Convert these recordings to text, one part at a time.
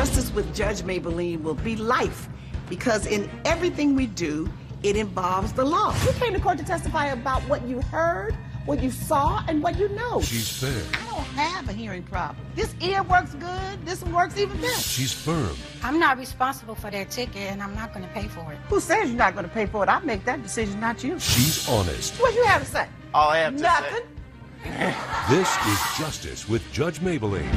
Justice with Judge Mablean will be life, because in everything we do, it involves the law. You came to court to testify about what you heard, what you saw, and what you know. She's fair. I don't have a hearing problem. This ear works good. This one works even better. She's firm. I'm not responsible for that ticket, and I'm not going to pay for it. Who says you're not going to pay for it? I make that decision, not you. She's honest. What you have to say? All I have to Nothing. say. This is Justice with Judge Mablean.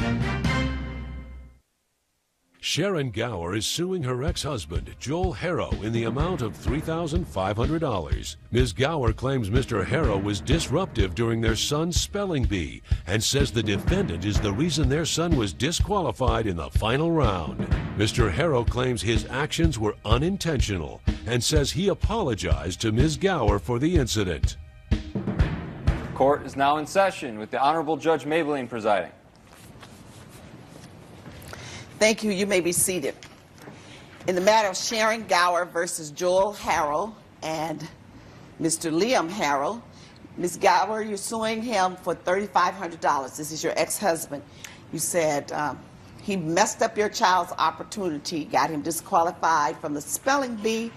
Sharon Gower is suing her ex-husband, Joel Harrow, in the amount of $3,500. Ms. Gower claims Mr. Harrow was disruptive during their son's spelling bee and says the defendant is the reason their son was disqualified in the final round. Mr. Harrow claims his actions were unintentional and says he apologized to Ms. Gower for the incident. Court is now in session with the Honorable Judge Mablean presiding. Thank you. You may be seated. In the matter of Sharon Gower versus Joel Harrow and Mr. Liam Harrow, Ms. Gower, you're suing him for $3,500. This is your ex-husband. You said he messed up your child's opportunity, got him disqualified from the spelling bee.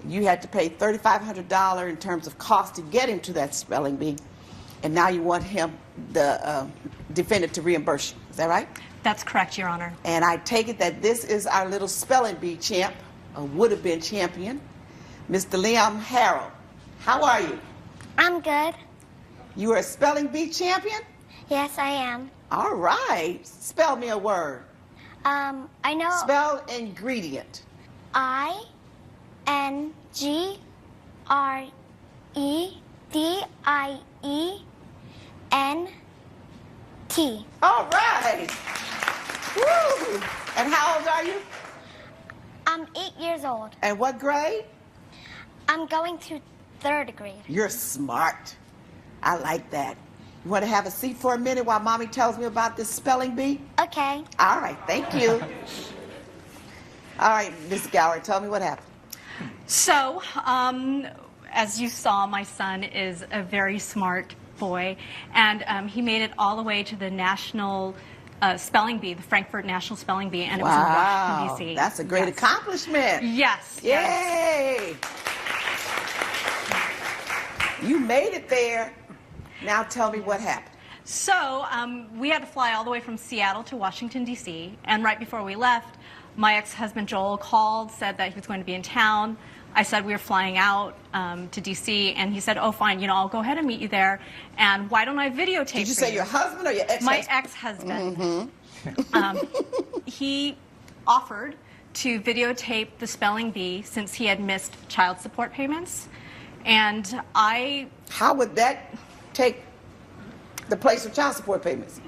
You had to pay $3,500 in terms of cost to get him to that spelling bee, and now you want him, the defendant, to reimburse you. Is that right? That's correct, Your Honor. And I take it that this is our little spelling bee champ, or would have been champion, Mr. Liam Harrow. How are you? I'm good. You are a spelling bee champion? Yes, I am. All right. Spell me a word. I know. Spell ingredient. INGREDIENT. All right. Woo. And how old are you? I'm 8 years old. And what grade? I'm going to 3rd grade. You're smart. I like that. You want to have a seat for a minute while Mommy tells me about this spelling bee? Okay. All right, thank you. All right, Ms. Gower, tell me what happened. So, as you saw, my son is a very smart boy, and he made it all the way to the national spelling bee, the Frankfurt National Spelling Bee, and it was in Washington, D.C. That's a great accomplishment. Yes. Yay! You made it there. Now tell me what happened. So we had to fly all the way from Seattle to Washington, D.C., and right before we left, my ex-husband Joel called, said that he was going to be in town. I said we were flying out to D.C., and he said, oh, fine, you know, I'll go ahead and meet you there, and why don't I videotape Did you say your husband or your ex-husband? My ex-husband. He offered to videotape the spelling bee since he had missed child support payments, and I... How would that take the place of child support payments?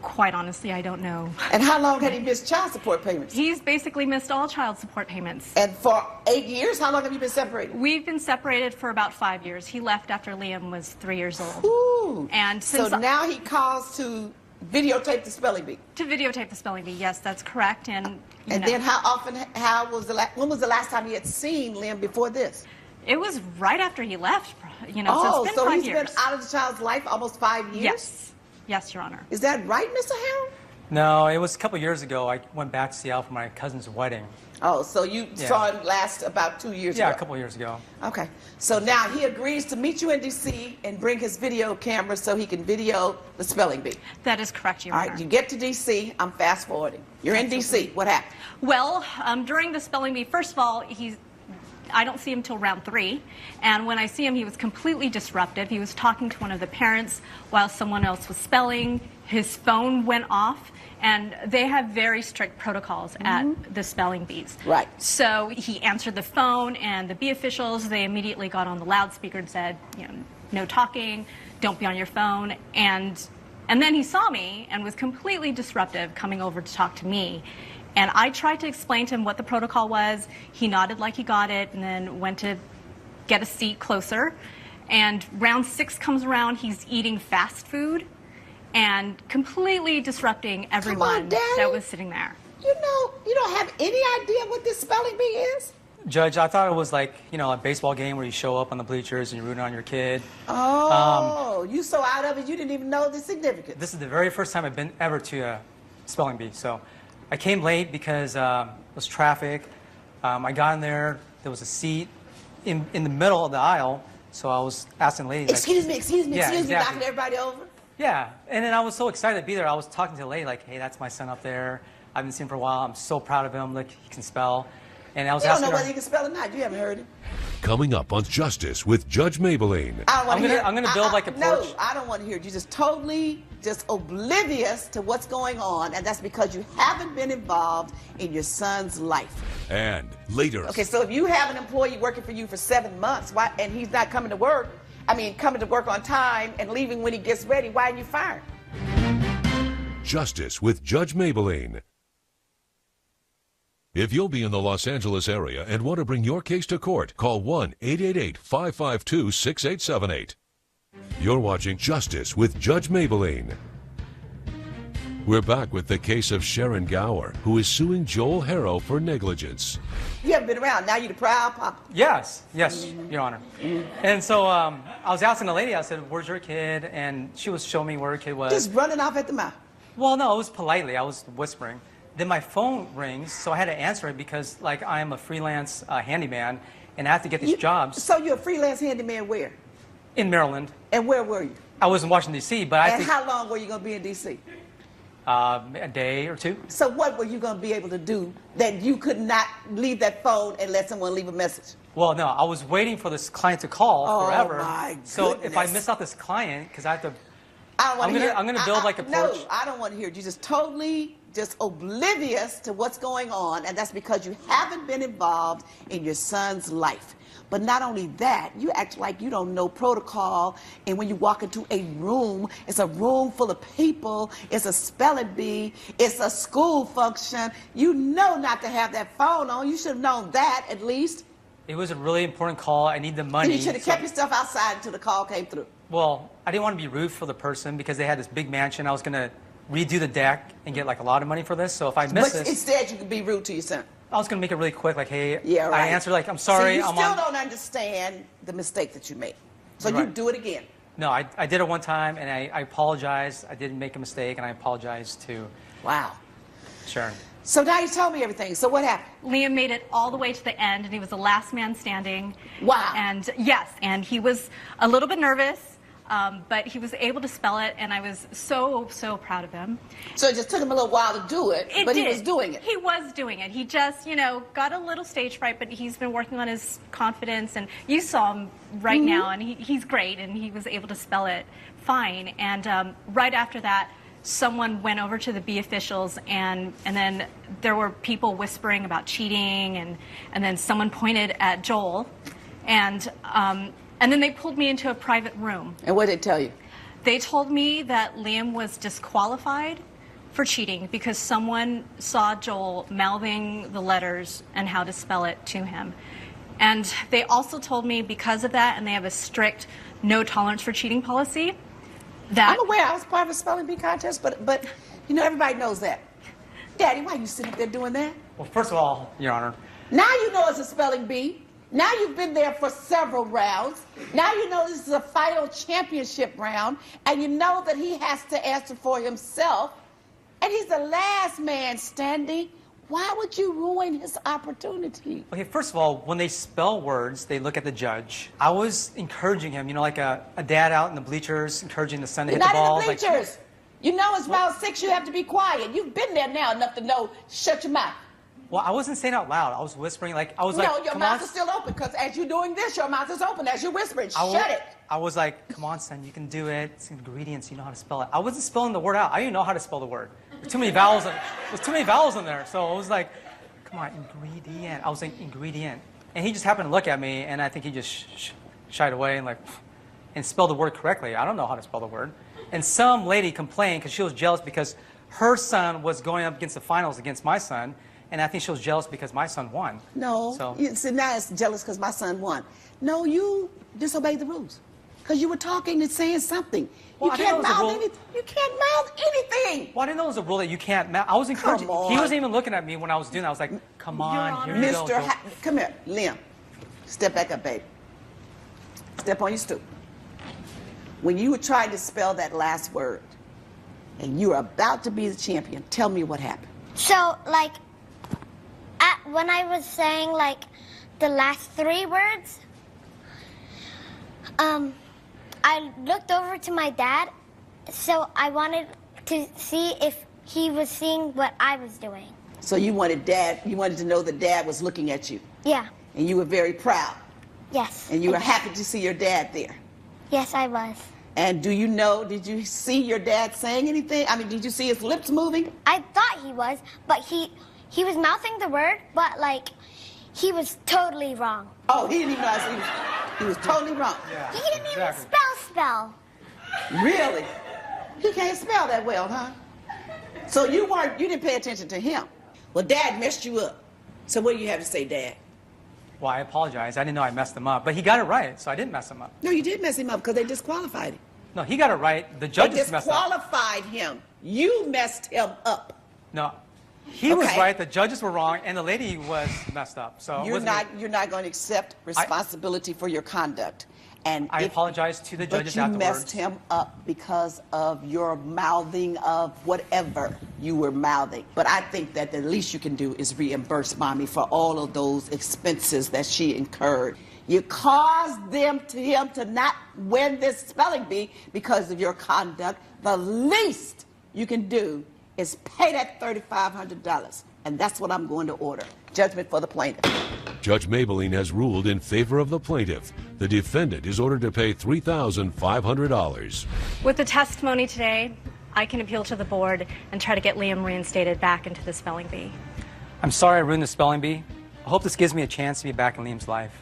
Quite honestly, I don't know. And how long had he missed child support payments? He's basically missed all child support payments. And for 8 years? How long have you been separated? We've been separated for about 5 years. He left after Liam was 3 years old. Ooh. And so now he calls to videotape the spelling bee? To videotape the spelling bee, yes, that's correct. And then how often, when was the last time he had seen Liam before this? It was right after he left, you know, so it's been 5 years. He's been out of the child's life almost 5 years? Yes. Yes, Your Honor. Is that right, Mr. Harrow? No, it was a couple years ago. I went back to Seattle for my cousin's wedding. Oh, so you saw him last about 2 years ago? Yeah, a couple years ago. Okay. So now he agrees to meet you in D.C. and bring his video camera so he can video the spelling bee. That is correct, Your Honor. All right, you get to D.C. I'm fast forwarding. You're in D.C. What happened? Well, during the spelling bee, first of all, I don't see him till round 3, and when I see him, he was completely disruptive. He was talking to one of the parents while someone else was spelling. His phone went off, and they have very strict protocols at the spelling bees. Right. So he answered the phone, and the bee officials, they immediately got on the loudspeaker and said, you know, no talking, don't be on your phone, and then he saw me and was completely disruptive, coming over to talk to me. And I tried to explain to him what the protocol was. He nodded like he got it, and then went to get a seat closer. And round 6 comes around, he's eating fast food and completely disrupting everyone that was sitting there. You know, you don't have any idea what this spelling bee is? Judge, I thought it was like, you know, a baseball game where you show up on the bleachers and you're rooting on your kid. Oh, you so out of it, you didn't even know the significance. This is the very first time I've been ever to a spelling bee, so I came late because it was traffic. I got in there. There was a seat in the middle of the aisle. So I was asking the lady, like, Excuse me, Yeah, excuse me, exactly. knocking everybody over. yeah. And then I was so excited to be there. I was talking to the lady, like, hey, that's my son up there. I haven't seen him for a while. I'm so proud of him. Look, he can spell. And I was You don't asking know her, whether you can spell or not. You haven't heard it. Coming up on Justice with Judge Mablean. I don't want to hear it. I'm gonna build like a No, porch. I don't want to hear it. You're just totally just oblivious to what's going on, and that's because you haven't been involved in your son's life. And later, Okay, so if you have an employee working for you for 7 months, why, and he's not coming to work, coming to work on time and leaving when he gets ready, why are you fired? Justice with Judge Mablean. If you'll be in the Los Angeles area and want to bring your case to court, call 1-888-552-6878. You're watching Justice with Judge Mablean. We're back with the case of Sharon Gower, who is suing Joel Harrow for negligence. You haven't been around. Now you're the proud papa. Yes, Your Honor. And so I was asking the lady, I said, where's your kid? And she was showing me where her kid was. Just running off at the mouth. Well, no, it was politely. I was whispering. Then my phone rings, so I had to answer it because, like, I am a freelance handyman, and I have to get these jobs So you're a freelance handyman where? in Maryland. And where were you? I was in Washington, D.C., but I And think how long were you going to be in D.C.? a day or two. So what were you going to be able to do that you could not leave that phone and let someone leave a message? Well, no, I was waiting for this client to call Oh, forever. my So if I goodness. miss out this client, because I have to, I don't want I'm to gonna- hear. I'm gonna build like a No, porch. I don't want to hear it. You're just totally just oblivious to what's going on, and that's because you haven't been involved in your son's life. But not only that, you act like you don't know protocol, and when you walk into a room, it's a room full of people, it's a spelling bee, it's a school function. You know not to have that phone on. You should have known that at least. it was a really important call. I need the And money. you should have so- kept your stuff outside until the call came through. Well, I didn't want to be rude for the person because they had this big mansion. I was going to redo the deck and get like a lot of money for this. So if I miss But this, instead, you could be rude to your son. I was going to make it really quick. Like, hey, Yeah, right. I answered like, I'm sorry. See, you I'm still on. don't understand the mistake that you made. So you Right. do it again. No, I did it one time and I apologized. I didn't make a mistake and I apologized to Wow. Sharon. So now you told me everything. So what happened? Liam made it all the way to the end, and he was the last man standing. Wow. And yes, and he was a little bit nervous, but he was able to spell it, and I was so, so proud of him. So it just took him a little while to do it, It but did. he was doing it. He was doing it. He just, got a little stage fright, but he's been working on his confidence, and you saw him right Mm-hmm. now, and he's great, and he was able to spell it fine. And right after that, someone went over to the B officials, and then there were people whispering about cheating, and then someone pointed at Joel, and then they pulled me into a private room. And what did it tell you? They told me that Liam was disqualified for cheating because someone saw Joel mouthing the letters and how to spell it to him. And they also told me because of that, and they have a strict no tolerance for cheating policy, that I'm aware I was part of a spelling bee contest, but everybody knows that. Daddy, why you sitting up there doing that? Well, first of all, Your Honor, Now you know it's a spelling bee. Now you've been there for several rounds. Now you know this is a final championship round, and you know that he has to answer for himself, and he's the last man standing. Why would you ruin his opportunity? okay, first of all, when they spell words, they look at the judge. I was encouraging him, like a dad out in the bleachers, encouraging the son to You're hit the not ball. in the bleachers. You know it's round 6, you have to be quiet. You've been there now enough to know, shut your mouth. Well, I wasn't saying out loud. I was whispering, I was No, like, your come mouth on. is still open, because as you're doing this, your mouth is open as you're whispering. I Shut it. I was like, come on, son, you can do it. It's ingredients, you know how to spell it. I wasn't spelling the word out. I didn't know how to spell the word. There's too many vowels. There's too many vowels in there. So I was like, come on, ingredient. I was like, ingredient. And he just happened to look at me, and I think he just shied away and spelled the word correctly. I don't know how to spell the word. And some lady complained because she was jealous because her son was going up against the finals against my son, and I think she was jealous because my son won. No. So, You see, now it's jealous because my son won. No, you disobeyed the rules. Because you were talking and saying something. Well, You I didn't can't know it was a mouth rule. anything. You can't mouth anything. well, I didn't know it was a rule that you can't. I was encouraging. Come He on. wasn't even looking at me when I was doing that. I was like, come on, here you go. Mr. Come here, Liam. Step back up, baby. Step on your stool. When you were trying to spell that last word, and you were about to be the champion, tell me what happened. So, like, when I was saying, like, the last 3 words, I looked over to my dad, so I wanted to see if he was seeing what I was doing. So you wanted to know that Dad was looking at you. Yeah. And you were very proud. Yes. And you were happy to see your dad there. Yes, I was. And did you see your dad saying anything? I mean, did you see his lips moving? I thought he was, but he was mouthing the word, but, like, he was totally wrong. Oh, he didn't even know. He was totally wrong. Yeah, He didn't even spell. Really? He can't spell that well, huh? So you didn't pay attention to him. Well, Dad messed you up. So what do you have to say, Dad? Well, I apologize. I didn't know I messed him up. But he got it right, so I didn't mess him up. No, you did mess him up because they disqualified him. No, he got it right. The They judges messed up. disqualified him. You messed him up. No, he was Okay. right. The judges were wrong, and the lady was messed up. So it You're wasn't me. not going to accept responsibility for your conduct. And I apologize to the judges But you afterwards. messed him up because of your mouthing of whatever you were mouthing. But I think that the least you can do is reimburse Mommy for all of those expenses that she incurred. You caused him to not win this spelling bee because of your conduct. The least you can do is pay that $3,500. And that's what I'm going to order. Judgment for the plaintiff. Judge Mablean has ruled in favor of the plaintiff. The defendant is ordered to pay $3,500. With the testimony today, I can appeal to the board and try to get Liam reinstated back into the spelling bee. I'm sorry I ruined the spelling bee. I hope this gives me a chance to be back in Liam's life.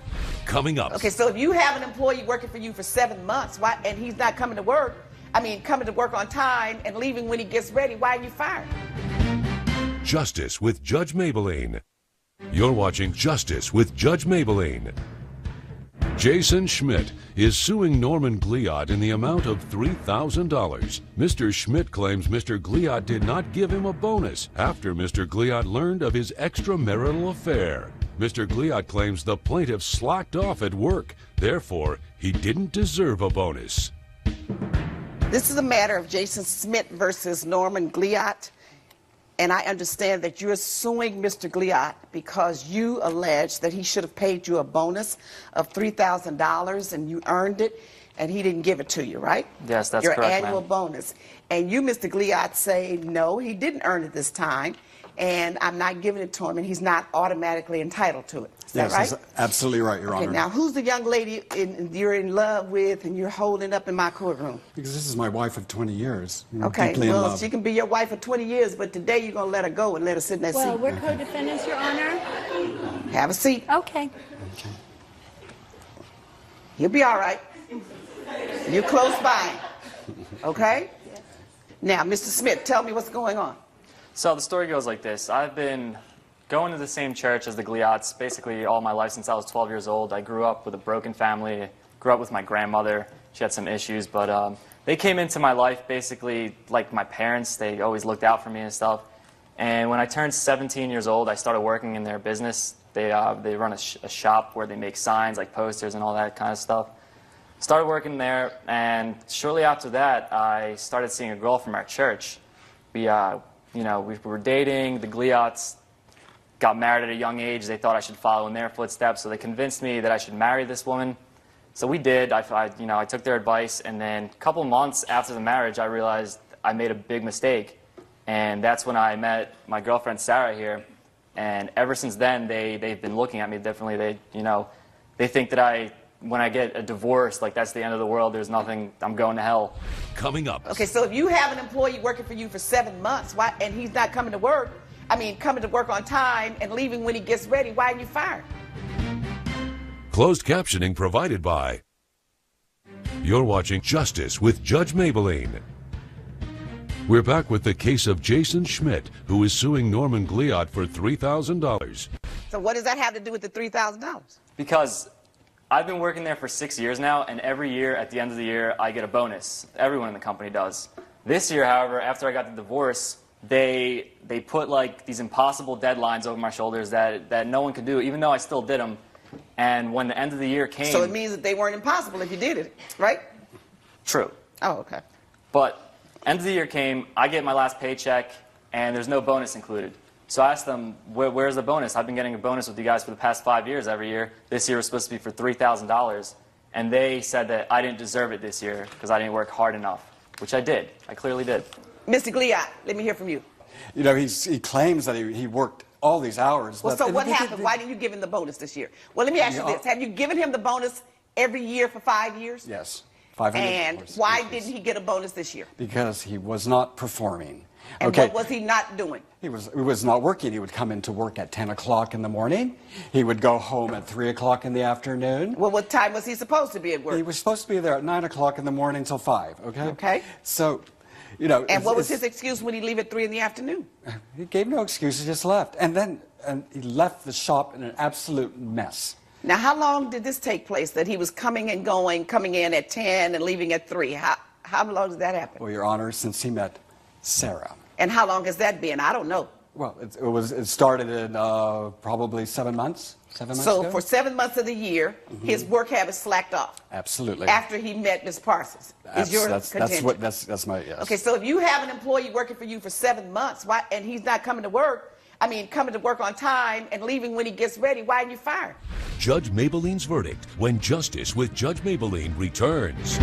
Coming up. Okay, so if you have an employee working for you for 7 months, and he's not coming to work on time and leaving when he gets ready, why are you fired? Justice with Judge Mablean. You're watching Justice with Judge Mablean. Jason Schmidt is suing Norman Gliot in the amount of $3,000. Mr. Schmidt claims Mr. Gliot did not give him a bonus after Mr. Gliot learned of his extramarital affair. Mr. Gliot claims the plaintiff slacked off at work. Therefore, he didn't deserve a bonus. This is a matter of Jason Schmidt versus Norman Gliot. And I understand that you're suing Mr. Gliot because you allege that he should have paid you a bonus of $3,000 and you earned it and he didn't give it to you, right? Yes, that's your correct, annual ma'am. bonus. And you, Mr. Gliot, say, no, he didn't earn it this time and I'm not giving it to him and he's not automatically entitled to it. Is that right? That's absolutely right, Your Okay, Honor. now who's the young lady you're in love with and you're holding up in my courtroom? Because this is my wife of 20 years. We're Okay, deeply in well, love. she can be your wife for 20 years, but today you're going to let her go and let her sit in that Well, seat. we're co-defendants, Your Honor. Have a seat. Okay. You'll be all right. You're close by. Okay? Now, Mr. Smith, tell me what's going on. So the story goes like this. I've been going to the same church as the Gliots basically all my life since I was 12 years old. I grew up with a broken family. Grew up with my grandmother. She had some issues, but they came into my life basically like my parents. They always looked out for me and stuff. And when I turned 17 years old, I started working in their business. They run a shop where they make signs like posters and all that kind of stuff. Started working there, and shortly after that, I started seeing a girl from our church. We were dating. The Gliots got married at a young age. They thought I should follow in their footsteps, so they convinced me that I should marry this woman. So we did. I took their advice, and then a couple months after the marriage, I realized I made a big mistake, and that's when I met my girlfriend Sarah here. And ever since then, they've been looking at me differently. They think that when I get a divorce, like that's the end of the world. There's nothing. I'm going to hell. Coming up. Okay, so if you have an employee working for you for 7 months, and he's not coming to work on time and leaving when he gets ready, why are you fired? Closed captioning provided by. You're watching Justice with Judge Mablean. We're back with the case of Jason Schmidt, who is suing Norman Gliot for $3,000. So what does that have to do with the $3,000? Because I've been working there for 6 years now, and every year, at the end of the year, I get a bonus. Everyone in the company does. This year, however, after I got the divorce, they put like these impossible deadlines over my shoulders that no one could do, even though I still did them. And when the end of the year came... So it means that they weren't impossible if you did it, right? True. Oh, okay. But end of the year came, I get my last paycheck, and there's no bonus included. So I asked them, where's the bonus? I've been getting a bonus with you guys for the past 5 years every year. This year was supposed to be for $3,000. And they said that I didn't deserve it this year because I didn't work hard enough, which I did. I clearly did. Mr. Gliot, let me hear from you. You know, he claims that he worked all these hours. Well, but- so what happened? Why didn't you give him the bonus this year? Well, let me ask you this. Have you given him the bonus every year for 5 years? Yes. $500. And why didn't he get a bonus this year? Because he was not performing. And Okay. what was he not doing? He was not working. He would come into work at 10 o'clock in the morning. He would go home at 3 o'clock in the afternoon. Well, what time was he supposed to be at work? He was supposed to be there at 9 o'clock in the morning till 5, okay? Okay. So, you know. And what was his excuse when he leave at 3 in the afternoon? He gave no excuse. He just left. And he left the shop in an absolute mess. Now, how long did this take place, that he was coming and going, coming in at 10 and leaving at 3? How long did that happen? Well, Your Honor, since he met Sarah. And how long has that been? I don't know. Well, it started in probably 7 months. 7 months So ago? for 7 months of the year, his work habits slacked off. Absolutely. After he met Ms. Parsons. Is your contention? That's my, yes. Okay, so if you have an employee working for you for 7 months, why, and he's not coming to work, coming to work on time and leaving when he gets ready, why didn't you fire him? Judge Mablean's verdict when Justice with Judge Mablean returns.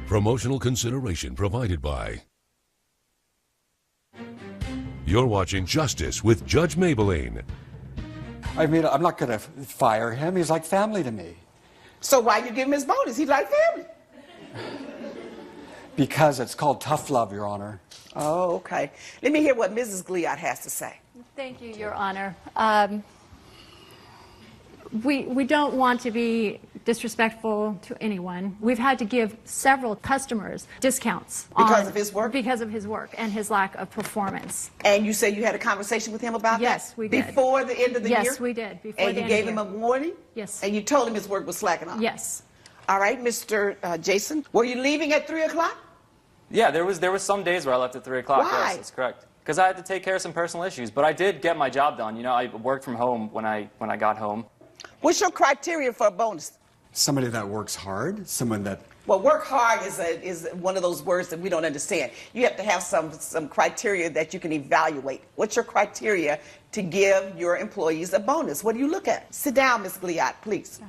Promotional consideration provided by. You're watching Justice with Judge Mablean. I mean, I'm not going to fire him. He's like family to me. So why you give him his bonus? He's like family. Because it's called tough love, Your Honor. Oh, okay. Let me hear what Mrs. Gliot has to say. Thank you, Your Honor. We don't want to be disrespectful to anyone. We've had to give several customers discounts. Because of his work? Because of his work and his lack of performance. And you say you had a conversation with him about that? Yes, we did. Before the end of the year? Yes, we did. Before And the you end of gave the him a year. warning? Yes. And you told him his work was slacking off? Yes. All right, Mr. Jason, were you leaving at 3 o'clock? Yeah, there was some days where I left at 3 o'clock. Why? Yes, that's correct. Because I had to take care of some personal issues, but I did get my job done. You know, I worked from home when I got home. What's your criteria for a bonus? Somebody that works hard, someone that... Well, work hard is one of those words that we don't understand. You have to have some criteria that you can evaluate. What's your criteria to give your employees a bonus? What do you look at? Sit down, Ms. Gliot, please.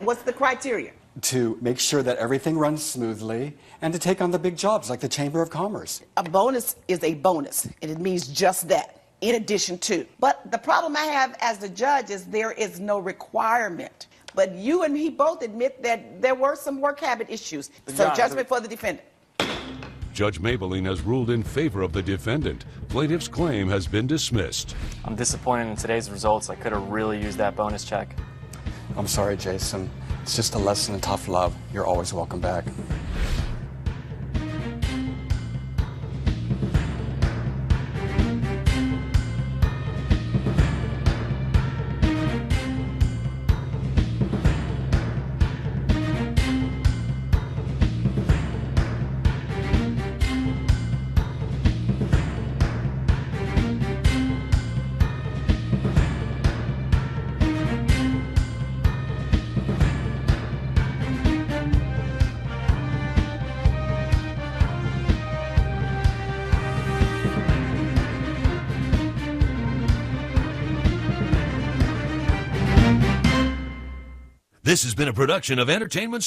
What's the criteria? To make sure that everything runs smoothly and to take on the big jobs like the Chamber of Commerce. A bonus is a bonus, and it means just that, in addition to. But the problem I have as the judge is there is no requirement. But you and he both admit that there were some work habit issues. So John, judgment for the defendant. Judge Mablean has ruled in favor of the defendant. Plaintiff's claim has been dismissed. I'm disappointed in today's results. I could have really used that bonus check. I'm sorry, Jason. It's just a lesson in tough love. You're always welcome back. This has been a production of Entertainment